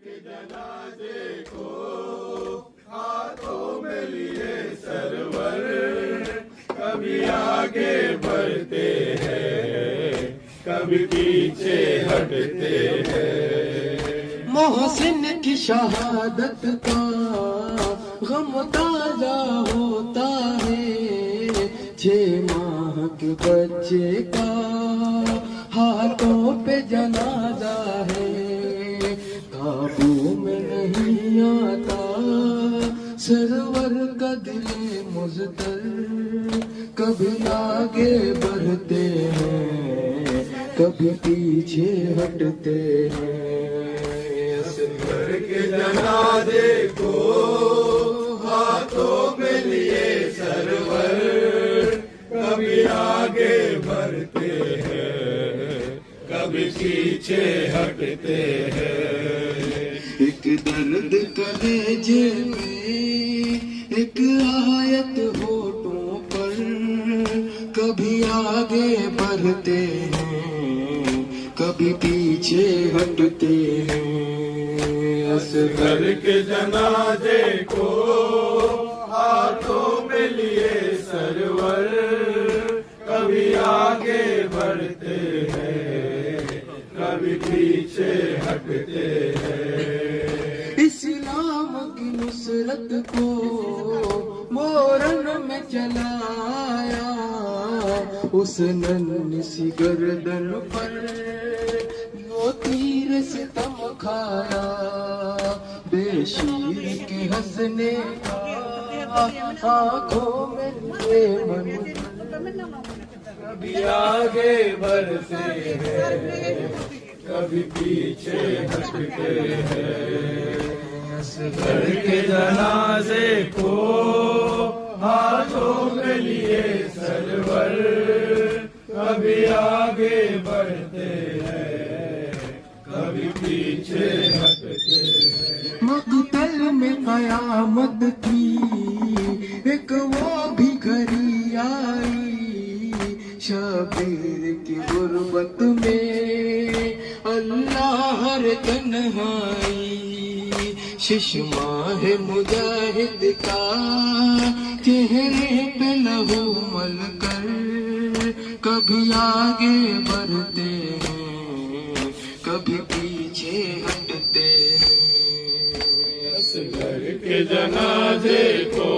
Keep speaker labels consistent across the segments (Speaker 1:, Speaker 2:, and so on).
Speaker 1: کے جنازے کو ہاتھوں میں لیے سرور کبھی آگے بڑھتے ہیں کبھی پیچھے ہٹتے ہیں.
Speaker 2: محسن کی شہادت کا غم تازہ ہوتا ہے 6 ماہ کے بچے کا ہاتھوں پہ جنازہ ہے قابو میں نہیں آتا سرور کا دل مضطر کبھی آگے بڑھتے ہیں کبھی پیچھے ہٹتے ہیں.
Speaker 1: گھر کے جنازے کو ہاتھوں میں لیے سرور کبھی آگے بڑھتے ہیں کبھی پیچھے ہٹتے ہیں.
Speaker 2: ایک درد کلیجے میں ایک آیت ہونٹوں پر کبھی آگے بڑھتے ہیں کبھی پیچھے ہٹتے ہیں.
Speaker 1: گھر کے جنازے کو ہاتھوں میں لیے سرور کبھی آگے بڑھتے ہیں کبھی پیچھے ہٹتے ہیں.
Speaker 2: اسلام کی نصرت کو مورن میں چلایا اس ننھی سی گردن پر وہ تیر ستم کھایا بے شیر کے ہنسنے کا آنکھوں میں من
Speaker 1: کبھی آگے بڑھتے ہیں کبھی پیچھے ہٹتے ہیں. گھر کے جنازے کو ہاتھوں میں لیے سرور کبھی آگے بڑھتے ہیں کبھی پیچھے ہٹتے ہیں.
Speaker 2: مقتل میں قیامت کی ایک وہ بھی گھڑی آئی شبیر کی غربت میں اللہ ہر تنہائی ششماہ مجاہد کا چہرے پہ لہو مل کر کبھی آگے بڑھتے ہیں کبھی پیچھے ہٹتے ہیں.
Speaker 1: گھر کے جنازے کو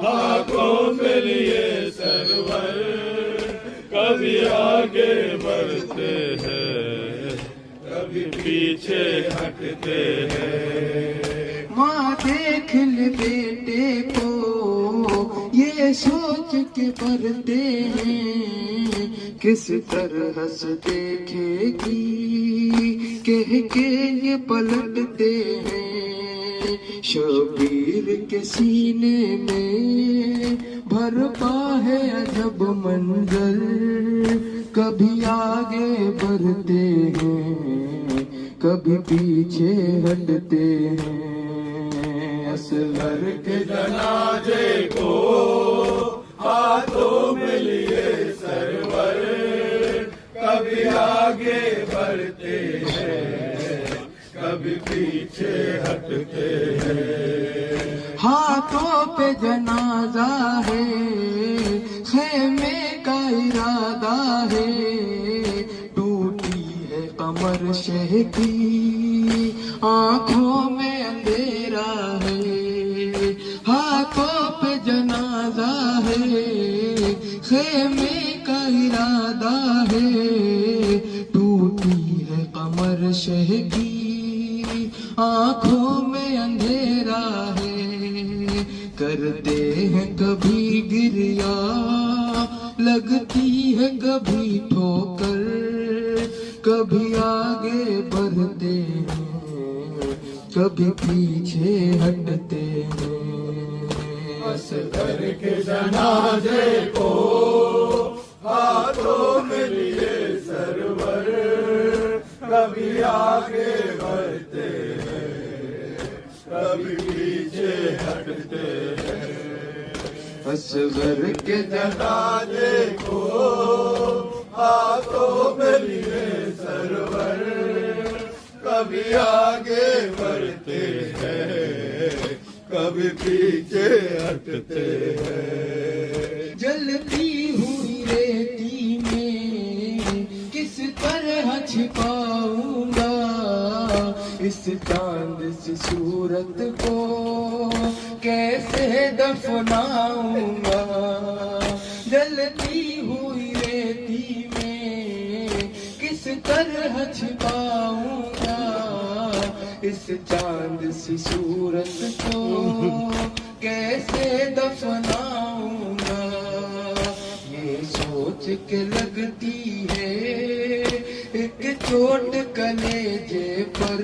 Speaker 1: ہاتھوں میں لیے سرور کبھی آگے بڑھتے ہیں کبھی پیچھے ہٹتے ہیں.
Speaker 2: ماں دیکھ لے بیٹے کو یہ سوچ کے پڑھتے ہیں کس طرح سے دیکھے گی کہہ کے یہ پلٹتے ہیں. شبیر کے سینے میں بھرپا ہے عجب منظر کبھی آگے بڑھتے ہیں کبھی پیچھے ہٹتے ہیں.
Speaker 1: گھر کے جنازے کو ہاتھوں میں لیے سرور کبھی آگے بڑھتے ہیں کبھی پیچھے ہٹتے ہیں.
Speaker 2: ہاتھوں پہ جنازہ ہے خیمے کا ارادہ ہے ٹوٹی ہے قمر شہ کی آنکھوں میں اندھیرا ہے. ہاتھوں پہ جنازہ ہے خیمے کا ارادہ ہے ٹوٹی ہے قمر شہ کی آنکھوں میں اندھیرا ہے. کرتے ہیں کبھی گریا لگتی ہے کبھی ٹھوکر کبھی آگے بڑھتے ہیں کبھی پیچھے ہٹتے ہیں.
Speaker 1: گھر کے جنازے کو ہاتھوں میں لیے سرور کبھی آگے بڑھتے ہیں کبھی پیچھے ہٹتے ہیں.
Speaker 2: اصغر کے
Speaker 1: جنازے کو ہاتھوں میں لیے سرور کبھی آگے بڑھتے ہیں کبھی پیچھے ہٹتے ہیں
Speaker 2: جلتی ہوئی ریتی میں کس طرح چھپاؤں گا اس چاند سی صورت کو کیسے دفناؤں گا جلتی ہوئی ریتی میں کس طرح چھپاؤں گا اس چاند سی صورت کو کیسے دفناؤں گا یہ سوچ کے لگتی ہے ایک چوٹ کلیجے پر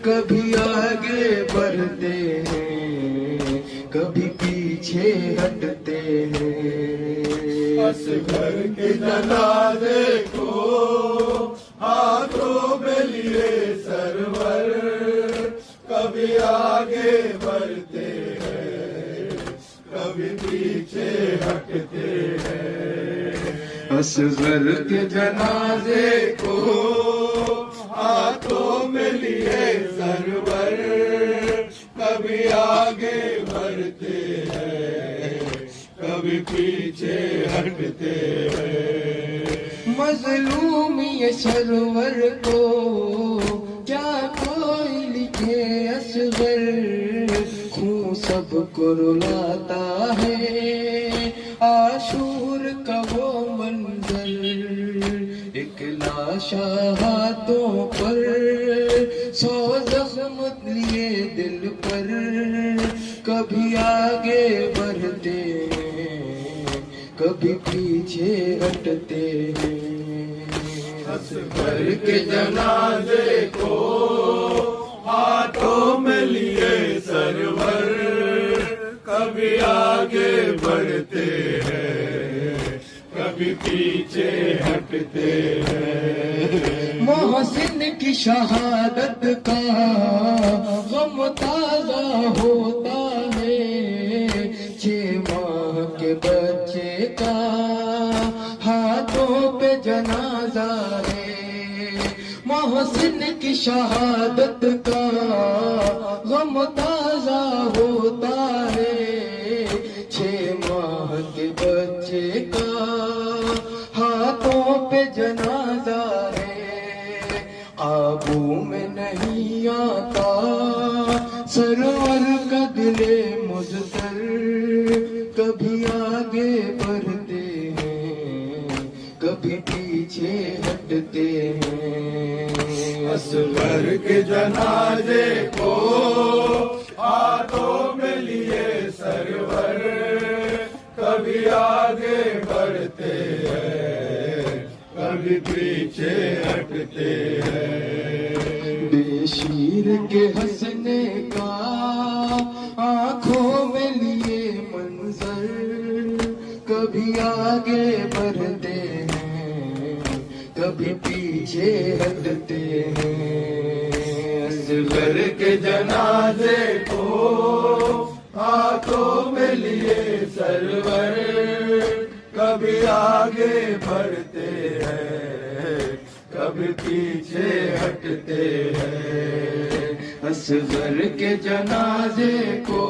Speaker 2: کبھی آگے بڑھتے ہیں کبھی پیچھے ہٹتے ہیں
Speaker 1: اصغر کے جنازے کو ہاتھوں میں لیے سرور کبھی آگے بڑھتے ہیں کبھی پیچھے ہٹتے ہیں
Speaker 2: اصغر کے
Speaker 1: جنازے کو ہاتھوں میں لیے سرور کبھی آگے بڑھتے ہیں کبھی پیچھے ہٹتے ہیں
Speaker 2: مظلوم یہ سرور کو کیا کوئی لکھے اصغر خون سب کو رلاتا ہے عاشور کا وہ منظر ایک لاشا ہاتھوں پر 100 زخم لیے دل پر کبھی آگے بڑھتے ہیں کبھی پیچھے ہٹتے ہیں
Speaker 1: اصغر کے جنازے کو ہاتھوں میں لیے سرور کبھی آگے بڑھتے ہیں کبھی پیچھے ہٹتے ہیں
Speaker 2: محسن کی شہادت کا غم تازہ ہوتا ہے 6 ماہ کے بچے کا ہاتھوں پہ جنازہ ہے محسن کی شہادت کا غم تازہ ہوتا ہے 6 ماہ کے بچے کا ہاتھوں پہ جنازہ ہے قابو میں نہیں آتا سرور کا دل مضطر کبھی آگے بڑھتے ہیں کبھی پیچھے ہٹتے ہیں
Speaker 1: اصغر کے جنازے کو ہاتھوں میں لیے سرور کبھی آگے بڑھتے ہیں کبھی پیچھے ہٹتے ہیں
Speaker 2: بے شیر کے ہنسنے کا آنکھوں میں لیے منظر کبھی آگے بڑھتے ہیں کبھی پیچھے ہٹتے ہیں
Speaker 1: اصغر کے جنازے کو ہاتھوں میں لیے سرور کبھی آگے بڑھتے ہیں کبھی پیچھے ہٹتے ہیں
Speaker 2: اصغر کے جنازے کو